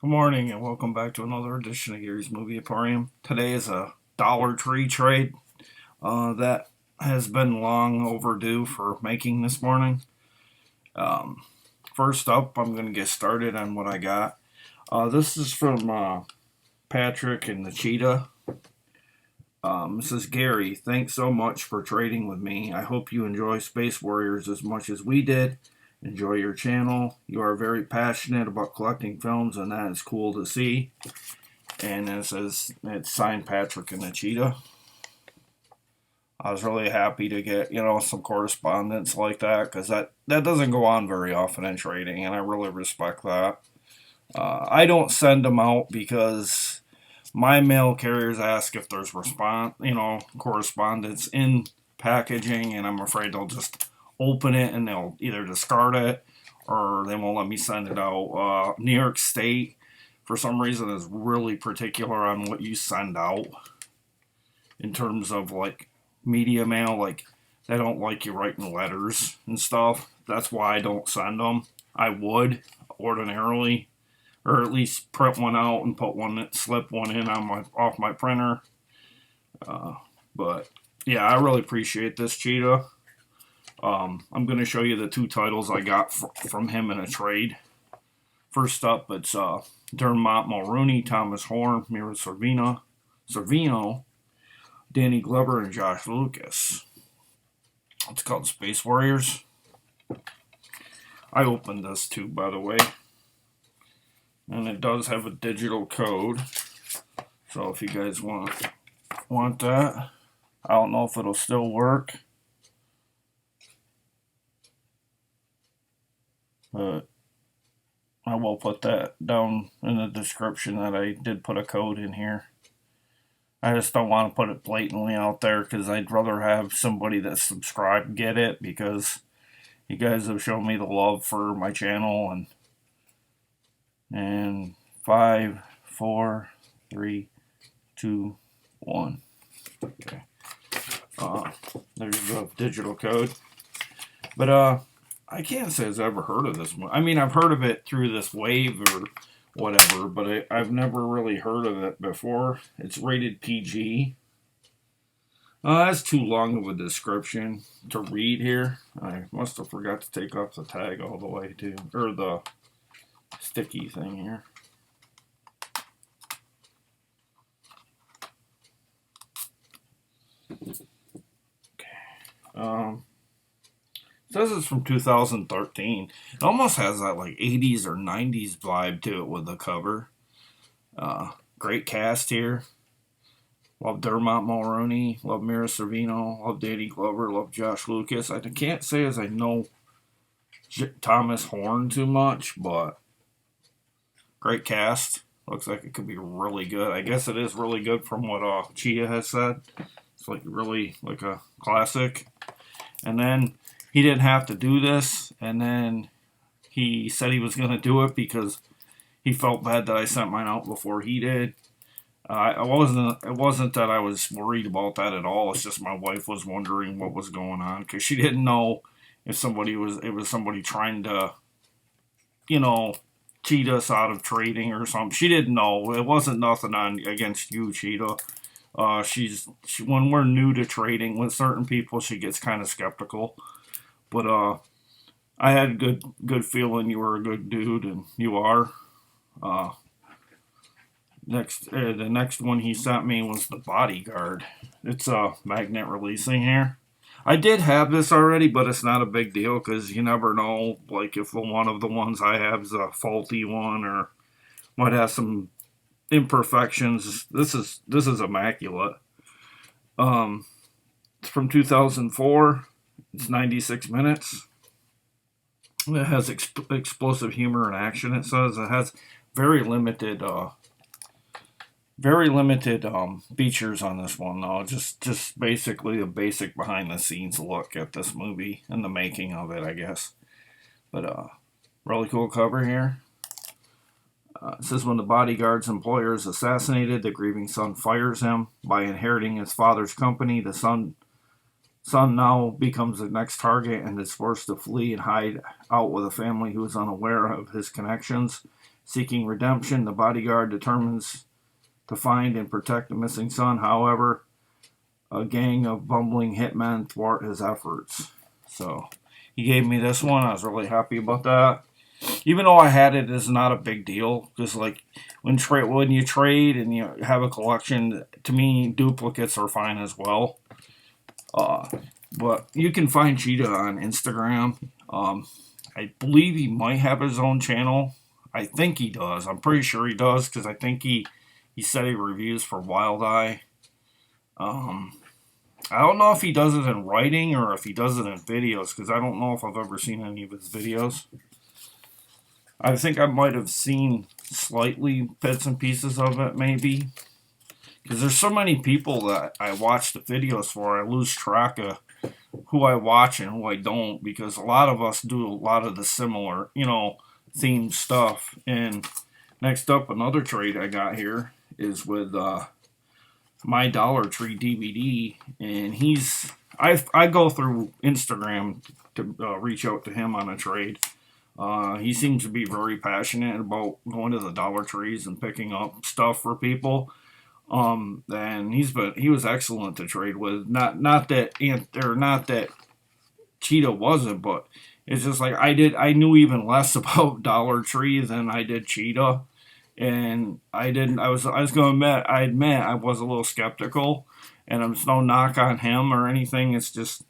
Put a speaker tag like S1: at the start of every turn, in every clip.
S1: Good morning and welcome back to another edition of Gary's Movie Emporium. Today is a Dollar Tree trade that has been long overdue for making this morning. First up, I'm going to get started on what I got. This is from Patrick and the Cheetah. This is Gary. Thanks so much for trading with me. I hope you enjoy Space Warriors as much as we did. Enjoy your channel. You are very passionate about collecting films, and that is cool to see. And it says it's signed Patrick and the Cheetah. I was really happy to get, some correspondence like that, because that doesn't go on very often in trading, and I really respect that. I don't send them out because my mail carriers ask if there's correspondence in packaging, and I'm afraid they'll just open it and they'll either discard it or they won't let me send it out. New York State, for some reason, is really particular on what you send out in terms of like media mail. Like, they don't like you writing letters and stuff. That's why I don't send them. I would ordinarily, or at least print one out and slip one in on off my printer. But yeah, I really appreciate this, Cheetah. I'm going to show you the two titles I got from him in a trade. First up, it's Dermot Mulroney, Thomas Horn, Mira Sorvino, Danny Glover, and Josh Lucas. It's called Space Warriors. I opened this too, by the way. And it does have a digital code. So if you guys want that, I don't know if it'll still work. But I will put that down in the description that I did put a code in here. I just don't want to put it blatantly out there because I'd rather have somebody that's subscribed get it, because you guys have shown me the love for my channel. And 5, 4, 3, 2, 1. Okay. There's the digital code. But I can't say I've ever heard of this one. I mean, I've heard of it through this wave or whatever, but I've never really heard of it before. It's rated PG. That's too long of a description to read here. I must have forgot to take off the tag all the way to, or the sticky thing here. Okay. It says it's from 2013. It almost has that like 80s or 90s vibe to it with the cover. Great cast here. Love Dermot Mulroney. Love Mira Sorvino. Love Danny Glover. Love Josh Lucas. I can't say as I know Thomas Horn too much, but great cast. Looks like it could be really good. I guess it is really good from what Cheetah has said. It's like really like a classic. And then he didn't have to do this, and then he said he was going to do it because he felt bad that I sent mine out before he did. It wasn't that I was worried about that at all. It's just my wife was wondering what was going on because she didn't know if it was somebody trying to, cheat us out of trading or something. She didn't know. It wasn't nothing against you, Cheetah. When we're new to trading with certain people, she gets kind of skeptical. But I had good feeling you were a good dude, and you are. The next one he sent me was the Bodyguard. It's magnet releasing here. I did have this already, but it's not a big deal because you never know. Like if one of the ones I have is a faulty one or might have some imperfections. This is immaculate. It's from 2004. It's 96 minutes. It has explosive humor and action. It says it has very limited features on this one, though. Just basically a basic behind the scenes look at this movie and the making of it, I guess. But really cool cover here. It says when the bodyguard's employer is assassinated, the grieving son fires him. By inheriting his father's company, the son now becomes the next target and is forced to flee and hide out with a family who is unaware of his connections. Seeking redemption, the bodyguard determines to find and protect the missing son. However, a gang of bumbling hitmen thwart his efforts. So he gave me this one. I was really happy about that. Even though I had it, it's not a big deal. Just like when you trade and you have a collection, to me, duplicates are fine as well. But you can find Cheetah on Instagram. I believe he might have his own channel. I think he does. I'm pretty sure he does because I think he said he reviews for Wild Eye. I don't know if he does it in writing or if he does it in videos because I don't know if I've ever seen any of his videos. I think I might have seen slightly bits and pieces of it maybe. Because there's so many people that I watch the videos for, I lose track of who I watch and who I don't. Because a lot of us do a lot of the similar, themed stuff. And next up, another trade I got here is with my Dollar Tree DVD. And I go through Instagram to reach out to him on a trade. He seems to be very passionate about going to the Dollar Trees and picking up stuff for people. And he was excellent to trade with. Not that Cheetah wasn't, but it's just like I knew even less about Dollar Tree than I did Cheetah. And I admit I was a little skeptical, and it's no knock on him or anything. It's just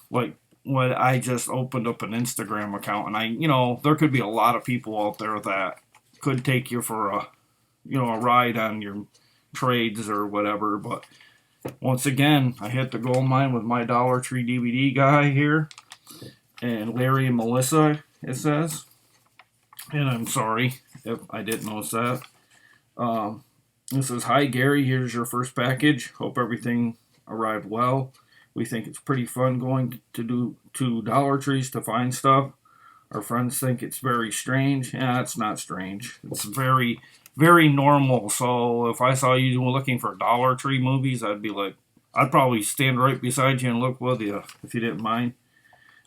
S1: like when I just opened up an Instagram account, and there could be a lot of people out there that could take you for a ride on your trades or whatever. But once again, I hit the gold mine with my Dollar Tree DVD guy here, and Larry and Melissa, it says. And I'm sorry if I didn't notice that. It says, "Hi Gary, here's your first package. Hope everything arrived well. We think it's pretty fun going to Dollar Trees to find stuff. Our friends think it's very strange." Yeah, it's not strange. It's very, very normal. So if I saw you looking for Dollar Tree movies, I'd probably stand right beside you and look with you if you didn't mind.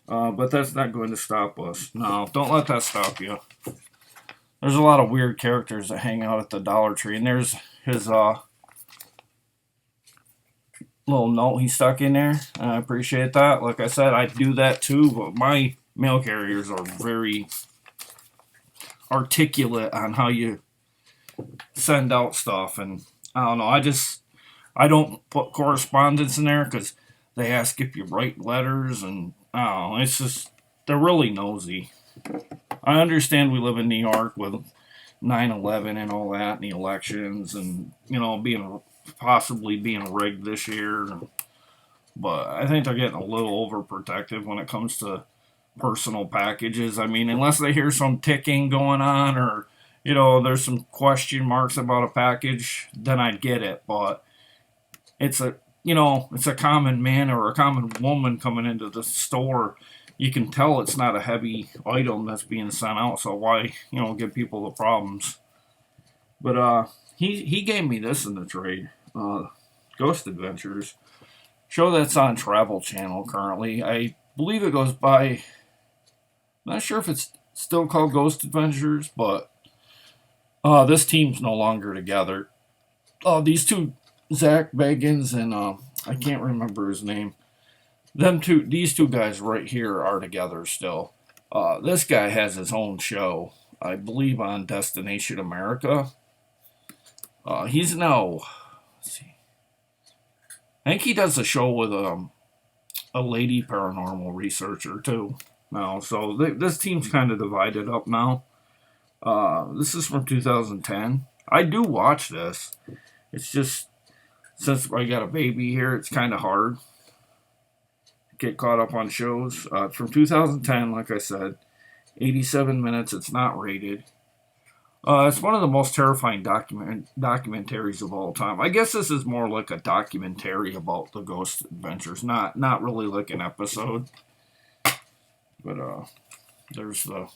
S1: But that's not going to stop us. No, don't let that stop you. There's a lot of weird characters that hang out at the Dollar Tree, and there's his little note he stuck in there. I appreciate that. Like I said, I do that too, but my mail carriers are very articulate on how you send out stuff, and I don't know. I don't put correspondence in there because they ask if you write letters, and I don't know. It's just they're really nosy. I understand we live in New York with 9/11 and all that, and the elections, and possibly being rigged this year. But I think they're getting a little overprotective when it comes to personal packages. I mean, unless they hear some ticking going on or, there's some question marks about a package, then I'd get it. But it's a common man or a common woman coming into the store. You can tell it's not a heavy item that's being sent out, so why, give people the problems. But he gave me this in the trade. Ghost Adventures. Show that's on Travel Channel currently. I believe it goes by, not sure if it's still called Ghost Adventures, but this team's no longer together. These two, Zach Bagans and I can't remember his name. These two guys right here are together still. This guy has his own show, I believe, on Destination America. He's now, let's see, I think he does a show with a lady paranormal researcher too now. So this team's kind of divided up now. This is from 2010. I do watch this. It's just, since I got a baby here, it's kind of hard to get caught up on shows. It's from 2010, like I said. 87 minutes. It's not rated. It's one of the most terrifying documentaries of all time. I guess this is more like a documentary about the Ghost Adventures, not really like an episode. But there's the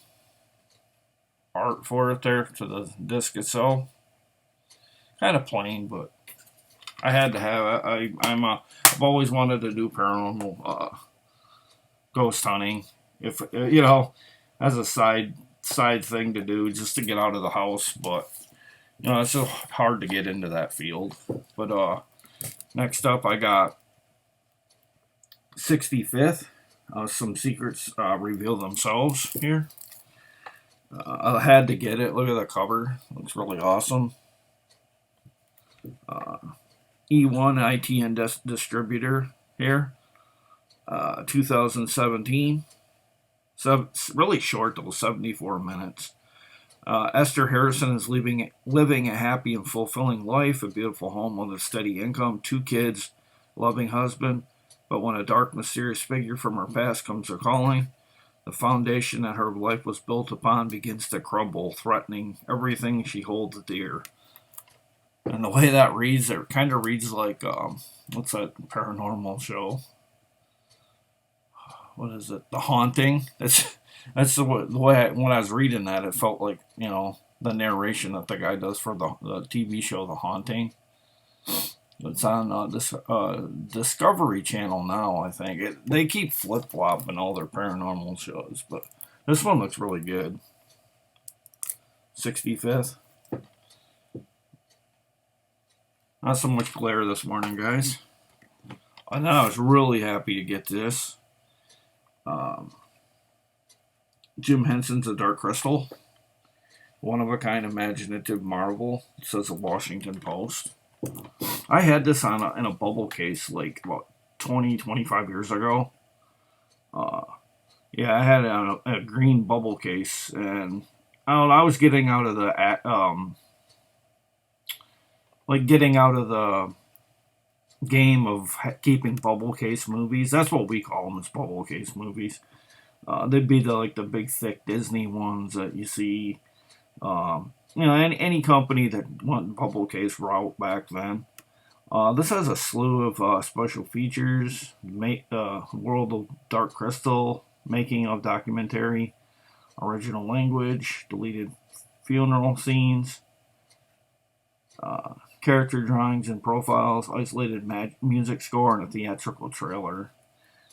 S1: art for it there to the disc itself. Kind of plain, but I had to have it. I've always wanted to do paranormal ghost hunting. If as a side side thing to do just to get out of the house, but you know, it's so hard to get into that field. But next up, I got 65th. Some secrets reveal themselves here. I had to get it. Look at the cover. Looks really awesome. E1 ITN distributor here. 2017. So it's really short though, 74 minutes. Esther Harrison is living a happy and fulfilling life, a beautiful home with a steady income, 2 kids, loving husband. But when a dark, mysterious figure from her past comes her calling, the foundation that her life was built upon begins to crumble, threatening everything she holds dear. And the way that reads, it kind of reads like, what's that paranormal show? What is it? The Haunting. That's the way when I was reading that, it felt like, you know, the narration that the guy does for the TV show The Haunting. It's on this Discovery Channel now, I think. They keep flip-flopping all their paranormal shows, but this one looks really good. 65th. Not so much glare this morning, guys. And I was really happy to get this. Jim Henson's A Dark Crystal. One of a kind imaginative marvel, says the Washington Post. I had this in a bubble case like about 25 years ago. Yeah, I had it on a green bubble case, and I don't know, I was getting out of the game of keeping bubble case movies. That's what we call them, is bubble case movies. They'd be the big thick Disney ones that you see. You know, any company that went bubble case route back then. This has a slew of special features. World of Dark Crystal, making of documentary, original language, deleted funeral scenes, character drawings and profiles, isolated music score, and a theatrical trailer.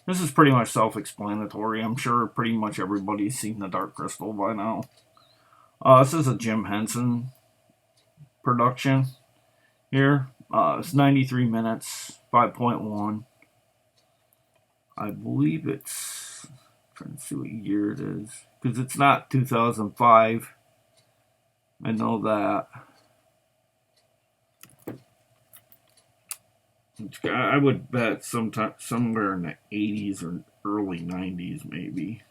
S1: This is pretty much self-explanatory. I'm sure pretty much everybody's seen The Dark Crystal by now. This is a Jim Henson production here. It's 93 minutes, 5.1. I believe it's, I'm trying to see what year it is, because it's not 2005. I know that. I would bet somewhere in the 80s or early 90s, maybe.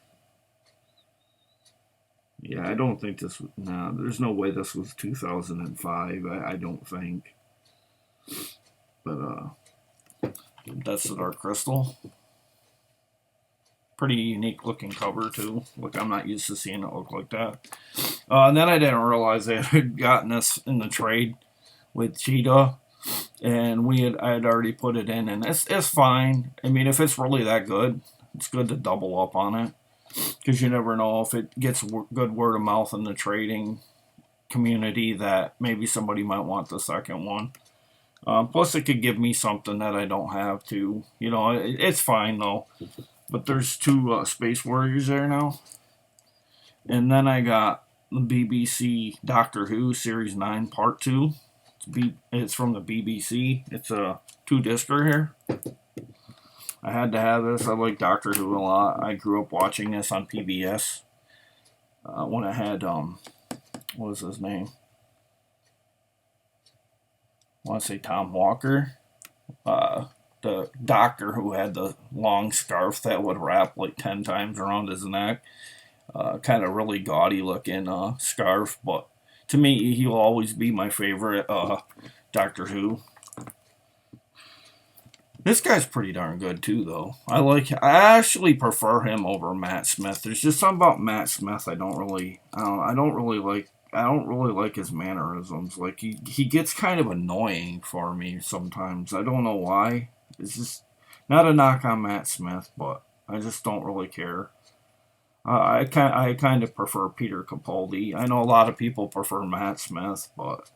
S1: Yeah, I don't think this was... No, there's no way this was 2005. I don't think. But, that's The Dark Crystal. Pretty unique looking cover, too. Look, I'm not used to seeing it look like that. And then I didn't realize I had gotten this in the trade with Cheetah. And I had already put it in, and it's fine. I mean, if it's really that good, it's good to double up on it, because you never know if it gets good word of mouth in the trading community that maybe somebody might want the second one. Plus, it could give me something that I don't have to. You know, it's fine though. But there's 2 Space Warriors there now, and then I got the BBC Doctor Who Series 9 Part 2. It's from the BBC. It's a 2-discer here. I had to have this. I like Doctor Who a lot. I grew up watching this on PBS. When I had, what was his name? I want to say Tom Walker. The doctor who had the long scarf that would wrap like 10 times around his neck. Kind of really gaudy looking scarf, but to me, he'll always be my favorite Doctor Who. This guy's pretty darn good too, though. I actually prefer him over Matt Smith. There's just something about Matt Smith I don't really like his mannerisms. Like he gets kind of annoying for me sometimes. I don't know why. It's just not a knock on Matt Smith, but I just don't really care. I kind of prefer Peter Capaldi. I know a lot of people prefer Matt Smith, but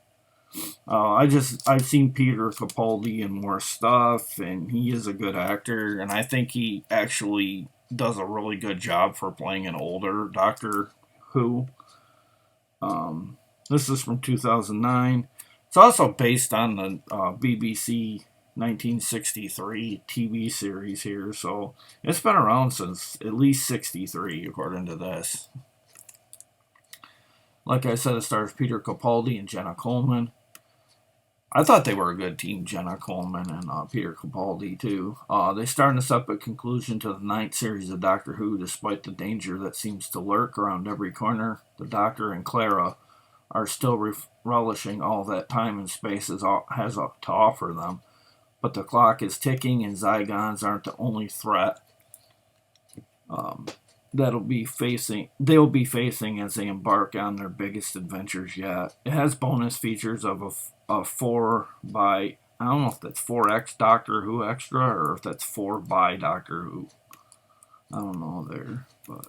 S1: I've seen Peter Capaldi in more stuff, and he is a good actor, and I think he actually does a really good job for playing an older Doctor Who. This is from 2009. It's also based on the BBC 1963 TV series here, so it's been around since at least 63, according to this. Like I said, it stars Peter Capaldi and Jenna Coleman. I thought they were a good team, Jenna Coleman and Peter Capaldi, too. They star in this epic conclusion to the 9th series of Doctor Who, despite the danger that seems to lurk around every corner. The Doctor and Clara are still relishing all that time and space has to offer them. But the clock is ticking, and Zygons aren't the only threat they'll be facing as they embark on their biggest adventures yet. It has bonus features of a 4 by, I don't know if that's 4X Doctor Who extra or if that's 4 by Doctor Who. I don't know there, but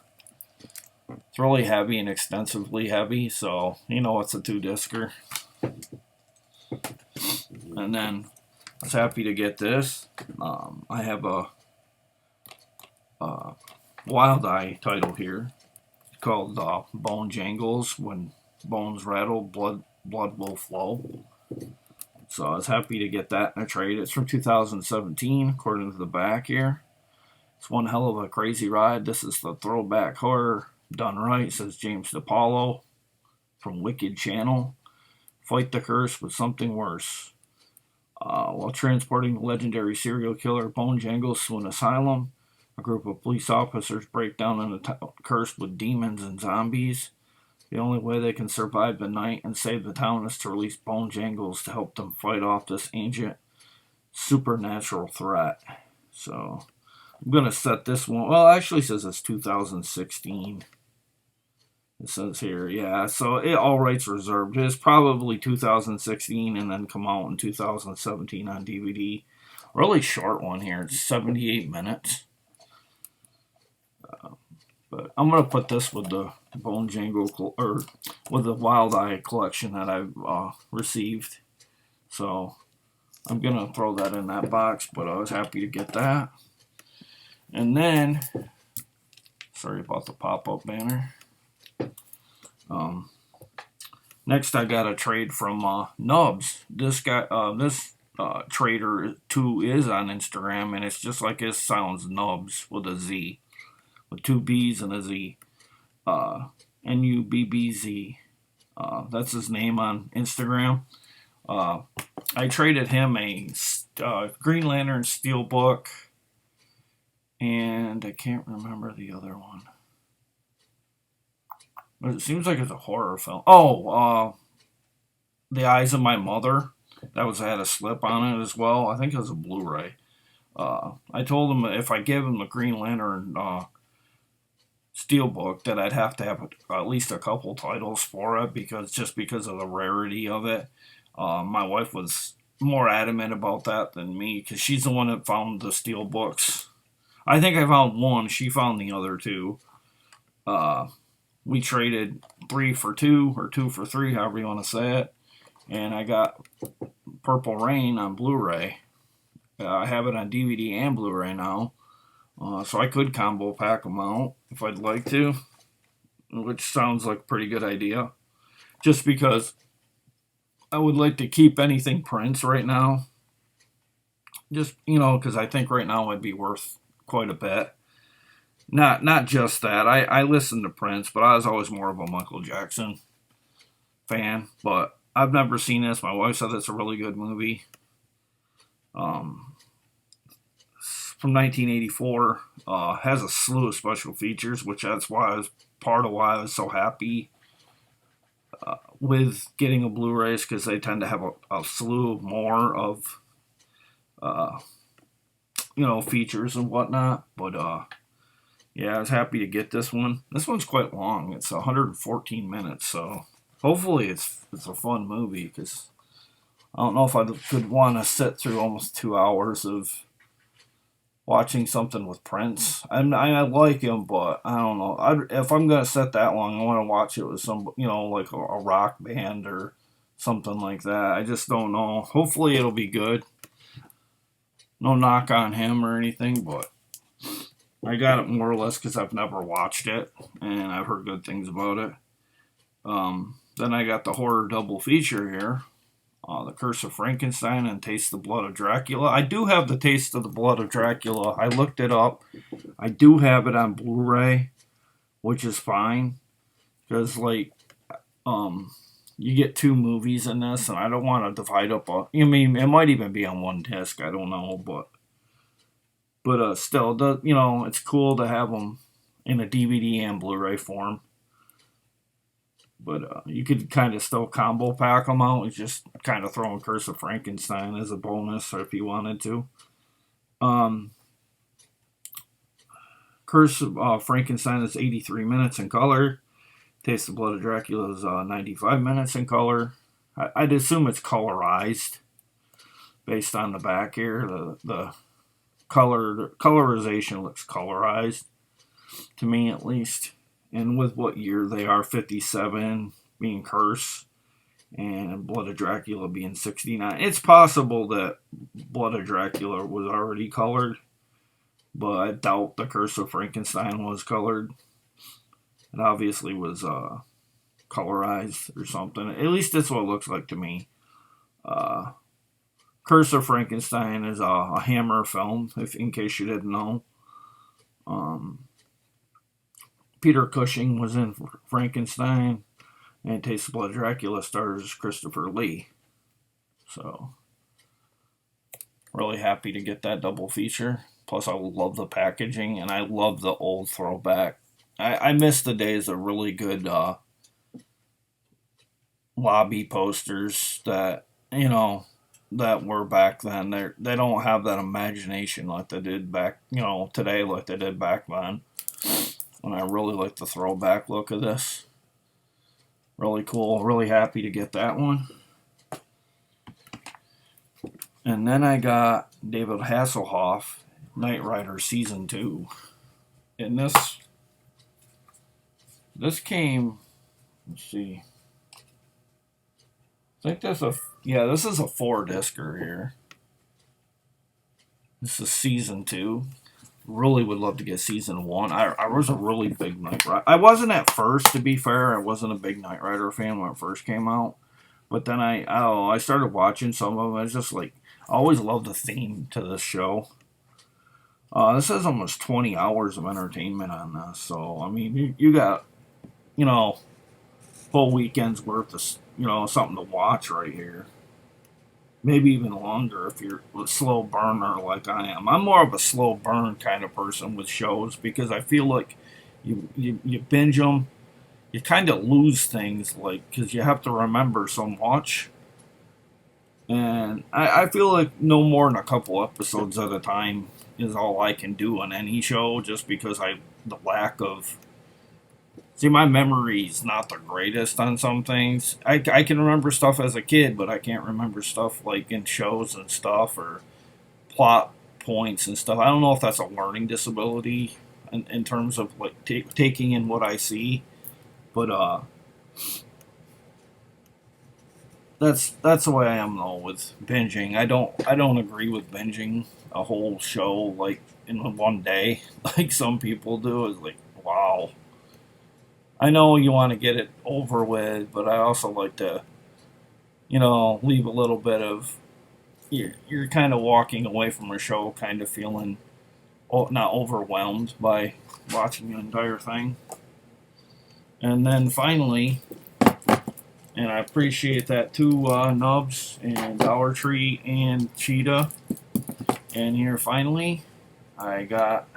S1: it's really heavy and extensively heavy, so you know it's a 2-discer. And then I was happy to get this. I have a Wild Eye title here called Bone Jingles. When bones rattle, blood will flow. So I was happy to get that in a trade. It's from 2017, according to the back here. It's one hell of a crazy ride. This is the throwback horror done right, says James DiPaolo from Wicked Channel. Fight the curse with something worse. While transporting the legendary serial killer Bone Jingles to an asylum, a group of police officers break down in a cursed with demons and zombies. The only way they can survive the night and save the town is to release Bone Jingles to help them fight off this ancient supernatural threat. So I'm going to set this one. Well, it actually says it's 2016. It says here, yeah, so all rights reserved. It's probably 2016 and then come out in 2017 on DVD. Really short one here. It's 78 minutes. But I'm going to put this with the Bone Jingle, or with the Wild Eye collection that I've received. So I'm going to throw that in that box, but I was happy to get that. And then, sorry about the pop-up banner. Next, I got a trade from Nubbz. This guy, trader too is on Instagram, and it's just like it sounds, Nubbz with a Z, with 2 B's and a Z. Nubbz. That's his name on Instagram. I traded him a Green Lantern Steelbook, and I can't remember the other one. But it seems like it's a horror film. Oh, The Eyes of My Mother. That had a slip on it as well. I think it was a Blu-ray. I told him if I give him the Green Lantern Steelbook that I'd have to have at least a couple titles for it because of the rarity of it. My wife was more adamant about that than me because she's the one that found the Steelbooks. I think I found one. She found the other 2. We traded 3 for 2 or 2 for 3, however you want to say it. And I got Purple Rain on Blu-ray. I have it on DVD and Blu-ray now. So I could combo pack them out if I'd like to, which sounds like a pretty good idea. Just because I would like to keep anything Prince right now. Just, because I think right now it'd be worth quite a bit. Not just that. I listened to Prince, but I was always more of a Michael Jackson fan. But I've never seen this. My wife said it's a really good movie. From 1984. Has a slew of special features, which that's why part of why I was so happy with getting a Blu-ray, because they tend to have a slew more of features and whatnot. But yeah, I was happy to get this one. This one's quite long. It's 114 minutes, so hopefully it's a fun movie, because I don't know if I could want to sit through almost 2 hours of watching something with Prince. I like him, but I don't know. If I'm going to sit that long, I want to watch it with some, like a rock band or something like that. I just don't know. Hopefully it'll be good. No knock on him or anything, but I got it more or less because I've never watched it, and I've heard good things about it. Then I got the horror double feature here. The Curse of Frankenstein and Taste the Blood of Dracula. I do have the Taste of the Blood of Dracula. I looked it up. I do have it on Blu-ray, which is fine. Because, like, you get 2 movies in this, and I don't want to divide up I mean, it might even be on one disc. I don't know, but still, it's cool to have them in a DVD and Blu-ray form. But you could kind of still combo pack them out and just kind of throw in Curse of Frankenstein as a bonus, or if you wanted to. Curse of Frankenstein is 83 minutes in color. Taste the Blood of Dracula is 95 minutes in color. I'd assume it's colorized based on the back here. The colorization looks colorized to me, at least. And with what year they are, 57 being Curse and Blood of Dracula being 69. It's possible that Blood of Dracula was already colored, but I doubt the Curse of Frankenstein was colored. It obviously was colorized or something. At least that's what it looks like to me. Curse of Frankenstein is a Hammer film, in case you didn't know. Peter Cushing was in Frankenstein, and Taste of Blood Dracula stars Christopher Lee. So, really happy to get that double feature. Plus, I love the packaging, and I love the old throwback. I miss the days of really good lobby posters that, that were back then. They don't have that imagination like they did back, today, like they did back then. And I really like the throwback look of this. Really cool. Really happy to get that one. And then I got David Hasselhoff, Knight Rider Season 2. And this came, let's see. I think this is a 4-discer here. This is Season 2. Really would love to get Season 1. I was a really big Knight Rider. I wasn't at first, to be fair. I wasn't a big Knight Rider fan when it first came out. But then I started watching some of them. It's just like, I always loved the theme to this show. This has almost 20 hours of entertainment on this. So, I mean, you got, full weekend's worth of, something to watch right here. Maybe even longer if you're a slow burner like I am. I'm more of a slow burn kind of person with shows because I feel like you binge them, you kind of lose things, like, because you have to remember so much. And I feel like no more than a couple episodes at a time is all I can do on any show, just because the lack of. See, my memory's not the greatest on some things. I can remember stuff as a kid, but I can't remember stuff like in shows and stuff, or plot points and stuff. I don't know if that's a learning disability in terms of like taking in what I see, but that's the way I am though with binging. I don't agree with binging a whole show like in one day, like some people do. It's like, wow. I know you want to get it over with, but I also like to, leave a little bit of. You're kind of walking away from a show, kind of feeling not overwhelmed by watching the entire thing. And then finally, and I appreciate that too, Nubbz and Dollar Tree and Cheetah. And here finally, I got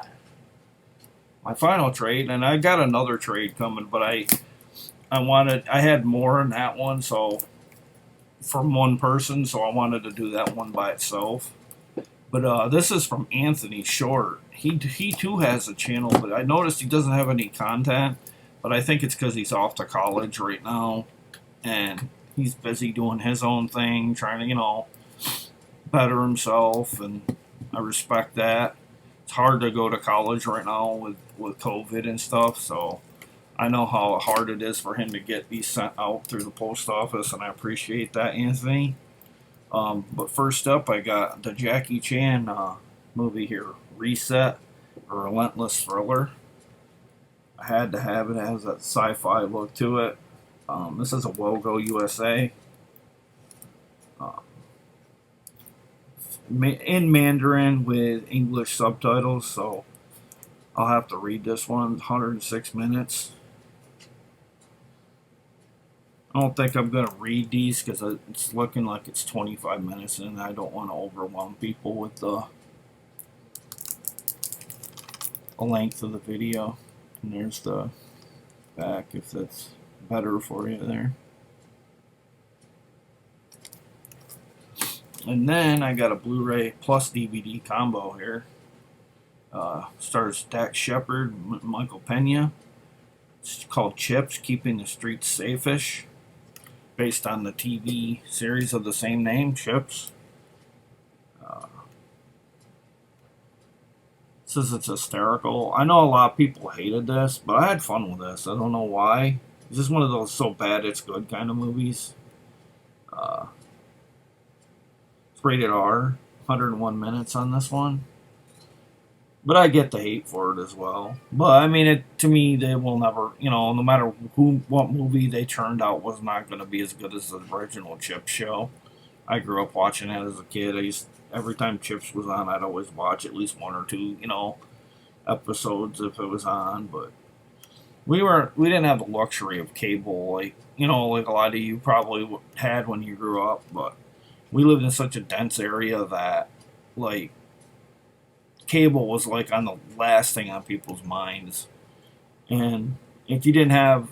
S1: my final trade, and I got another trade coming, but I had more in that one, so from one person, so I wanted to do that one by itself. But this is from Anthony Short. He too has a channel, but I noticed he doesn't have any content, but I think it's because he's off to college right now, and he's busy doing his own thing, trying to, better himself, and I respect that. It's hard to go to college right now with COVID and stuff, so I know how hard it is for him to get these sent out through the post office, and I appreciate that, Anthony. But first up, I got the Jackie Chan movie here, Reset, a relentless thriller. I had to have it. It has that sci-fi look to it. This is a Wogo USA. In Mandarin with English subtitles, so I'll have to read this one. 106 minutes. I don't think I'm going to read these because it's looking like it's 25 minutes and I don't want to overwhelm people with the length of the video. And there's the back if that's better for you there. And then I got a Blu-ray plus DVD combo here. Stars Dax Shepard, Michael Pena. It's called Chips, Keeping the Streets Safe-ish, based on the TV series of the same name, Chips. Says it's hysterical. I know a lot of people hated this, but I had fun with this. I don't know why. It's just one of those so bad it's good kind of movies. It's rated R, 101 minutes on this one. But I get the hate for it as well. But I mean, to me, they will never, no matter what movie they turned out was not going to be as good as the original Chips show. I grew up watching it as a kid. Every time Chips was on, I'd always watch at least one or two, episodes if it was on. But we didn't have the luxury of cable like a lot of you probably had when you grew up. But we lived in such a dense area that cable was on the last thing on people's minds. And if you didn't have,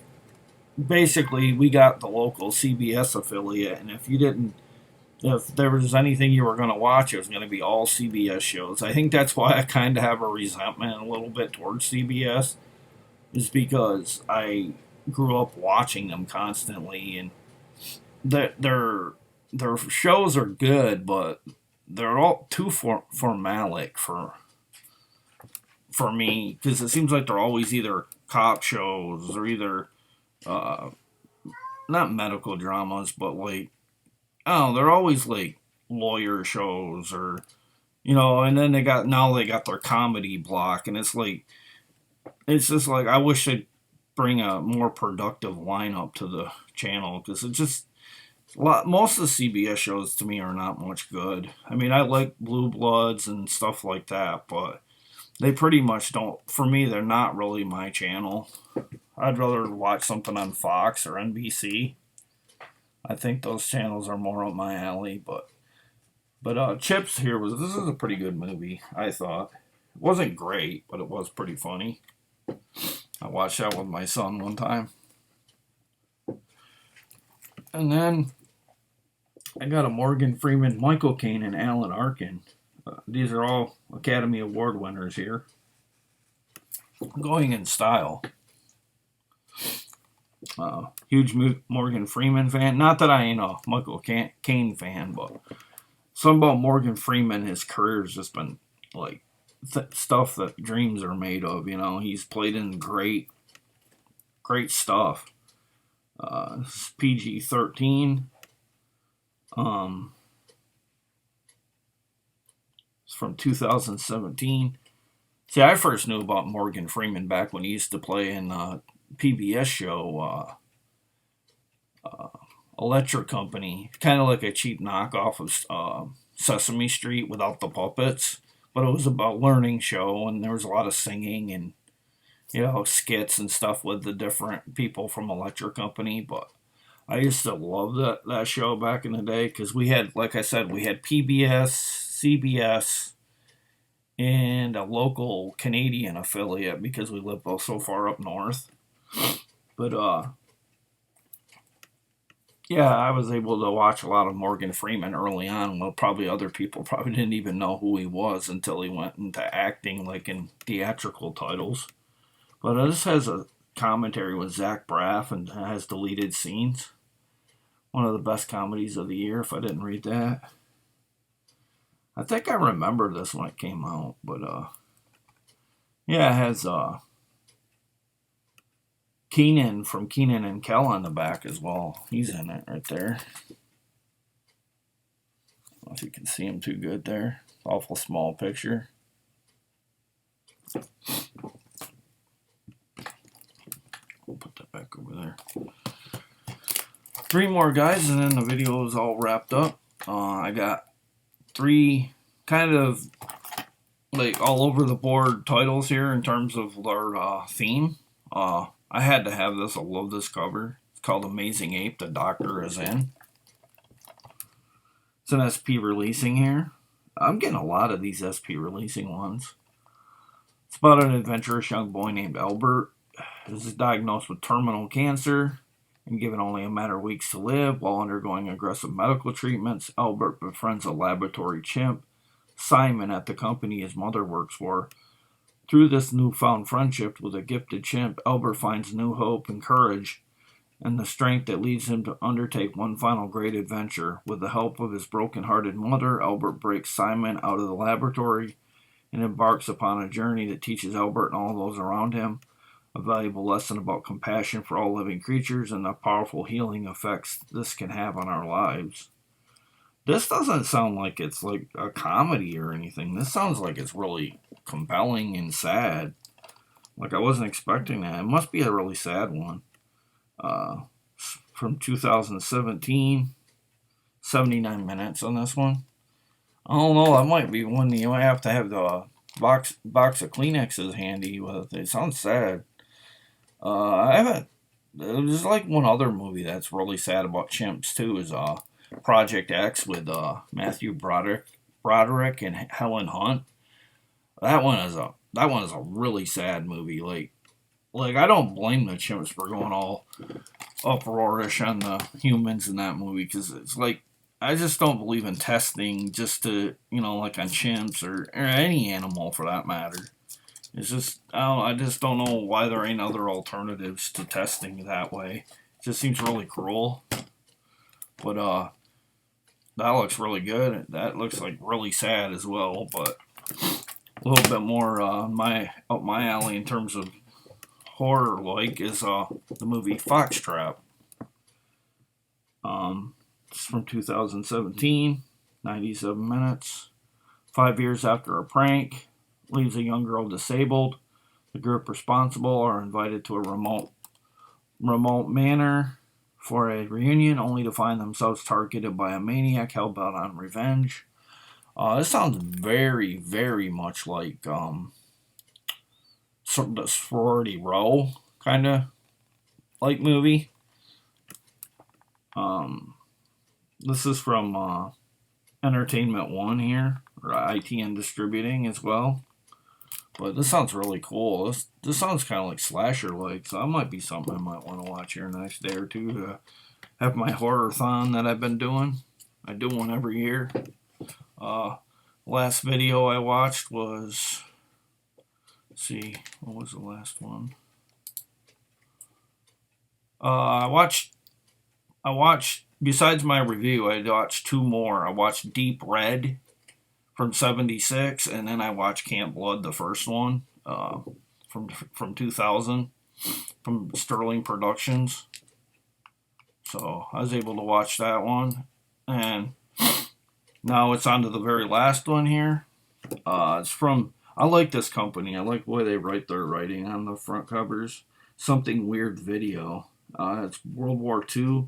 S1: basically we got the local CBS affiliate, and if there was anything you were going to watch, it was going to be all CBS shows. I think that's why I kind of have a resentment a little bit towards CBS, is because I grew up watching them constantly, and their shows are good, but they're all too formalic for me, because it seems like they're always either cop shows or either not medical dramas, but they're always lawyer shows, or and then they got their comedy block, and it's just I wish they'd bring a more productive lineup to the channel, because it's just most of the CBS shows to me are not much good. I mean, I like Blue Bloods and stuff like that, but they pretty much don't, for me, they're not really my channel. I'd rather watch something on Fox or NBC. I think those channels are more up my alley, but Chips here this is a pretty good movie, I thought. It wasn't great, but it was pretty funny. I watched that with my son one time. And then I got a Morgan Freeman, Michael Caine, and Alan Arkin. These are all Academy Award winners here. Going in style. Huge Morgan Freeman fan. Not that I ain't a Michael Caine fan, but something about Morgan Freeman, his career's just been stuff that dreams are made of. He's played in great stuff. PG-13. It's from 2017. See, I first knew about Morgan Freeman back when he used to play in PBS show Electric Company, kind of like a cheap knockoff of Sesame Street without the puppets, but it was about learning show, and there was a lot of singing and skits and stuff with the different people from Electric Company. But I used to love that show back in the day, because we had, like I said, we had PBS, CBS, and a local Canadian affiliate because we live so far up north. But yeah, I was able to watch a lot of Morgan Freeman early on. Well, probably other people probably didn't even know who he was until he went into acting, in theatrical titles. But this has a commentary with Zach Braff and has deleted scenes. One of the best comedies of the year, if I didn't read that. I think I remember this when it came out, but yeah, it has Keenan from Keenan and Kel on the back as well. He's in it right there. I don't know if you can see him too good there. Awful small picture. We'll put that back over there. Three more guys, and then the video is all wrapped up. I got three kind of like all over the board titles here in terms of their theme. I had to have this. I love this cover. It's called Amazing Ape. The Doctor is in. It's an SP releasing here. I'm getting a lot of these SP releasing ones. It's about an adventurous young boy named Albert. He is diagnosed with terminal cancer and given only a matter of weeks to live. While undergoing aggressive medical treatments, Albert befriends a laboratory chimp, Simon, at the company his mother works for. Through this newfound friendship with a gifted chimp, Albert finds new hope and courage and the strength that leads him to undertake one final great adventure. With the help of his broken-hearted mother, Albert breaks Simon out of the laboratory and embarks upon a journey that teaches Albert and all those around him a valuable lesson about compassion for all living creatures and the powerful healing effects this can have on our lives. This doesn't sound like it's like a comedy or anything. This sounds like it's really compelling and sad. Like I wasn't expecting that. It must be a really sad one. From 2017, 79 minutes on this one. I don't know, that might be one you might have to have the box of Kleenexes handy with. It sounds sad. I haven't. There's like one other movie that's really sad about chimps too. Is Project X with Matthew Broderick and Helen Hunt. That one is a really sad movie. Like I don't blame the chimps for going all uproarish on the humans in that movie, because it's like I just don't believe in testing just to, like on chimps or any animal for that matter. It's just I just don't know why there ain't other alternatives to testing that way. It just seems really cruel. But that looks really good. That looks like really sad as well, but a little bit more up my alley in terms of horror is the movie Foxtrap. It's from 2017, 97 minutes. 5 years after a prank leaves a young girl disabled. The group responsible are invited to a remote manor for a reunion, only to find themselves targeted by a maniac hell-bent on revenge. This sounds very, very much like sort of the Sorority Row kind of like movie. This is from Entertainment One here, or ITN Distributing as well. But this sounds really cool. This sounds kind of like slasher-like, so that might be something I might want to watch here in the next day or two to have my horror-thon that I've been doing. I do one every year. Last video I watched was... Let's see, what was the last one? I watched, besides my review, I watched two more. I watched Deep Red from 76, and then I watched Camp Blood, the first one, from 2000, from Sterling Productions. So I was able to watch that one, and now it's on to the very last one here. It's from, I like this company. I like the way they write their writing on the front covers. Something Weird Video. It's World War II,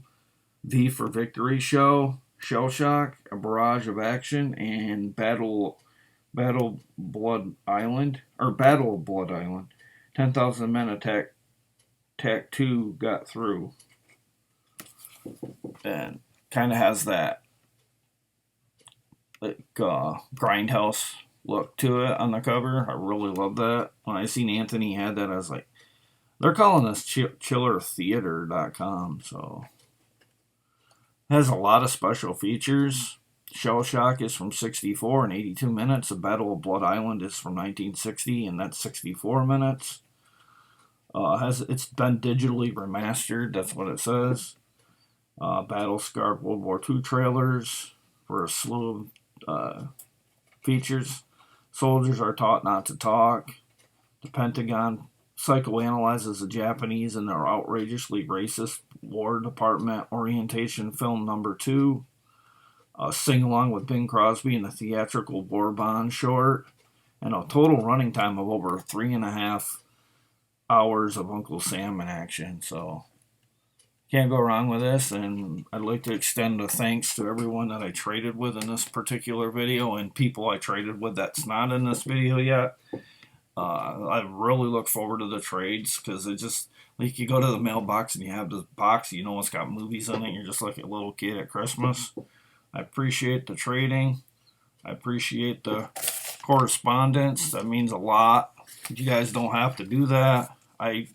S1: V for Victory show, Shellshock, A Barrage of Action, and Battle of Blood Island. 10,000 men attack 2 got through. And kind of has that like grindhouse look to it on the cover. I really love that. When I seen Anthony had that, I was like, they're calling this chillertheater.com, so it has a lot of special features. Shellshock is from 64 and 82 minutes. The Battle of Blood Island is from 1960, and that's 64 minutes. It's been digitally remastered, that's what it says. Battle-scarred World War II trailers for a slew of features. Soldiers are taught not to talk. The Pentagon psychoanalyzes the Japanese in their outrageously racist War Department orientation film number 2. Sing along with Bing Crosby in the theatrical War Bond short. And a total running time of over 3.5 hours of Uncle Sam in action. So can't go wrong with this, and I'd like to extend a thanks to everyone that I traded with in this particular video, and people I traded with that's not in this video yet. I really look forward to the trades, because it just, like, you go to the mailbox and you have this box, you know it's got movies in it, you're just like a little kid at Christmas. I appreciate the trading. I appreciate the correspondence. That means a lot. You guys don't have to do that. I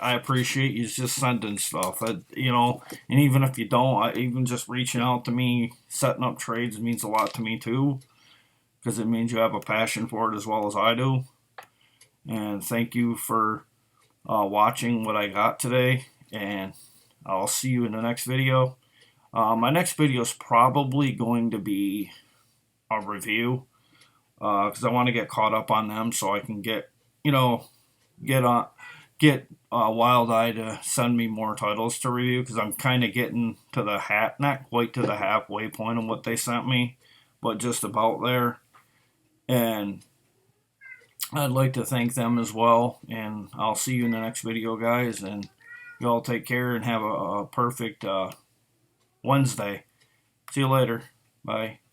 S1: appreciate you just sending stuff. You know, and even if you don't, even just reaching out to me, setting up trades means a lot to me too, because it means you have a passion for it as well as I do. And thank you for watching what I got today, and I'll see you in the next video. My next video is probably going to be a review, because I want to get caught up on them so I can get Wild Eye to send me more titles to review, because I'm kind of getting to the not quite to the halfway point of what they sent me, but just about there. And I'd like to thank them as well, and I'll see you in the next video, guys, and you all take care and have a perfect Wednesday. See you later. Bye.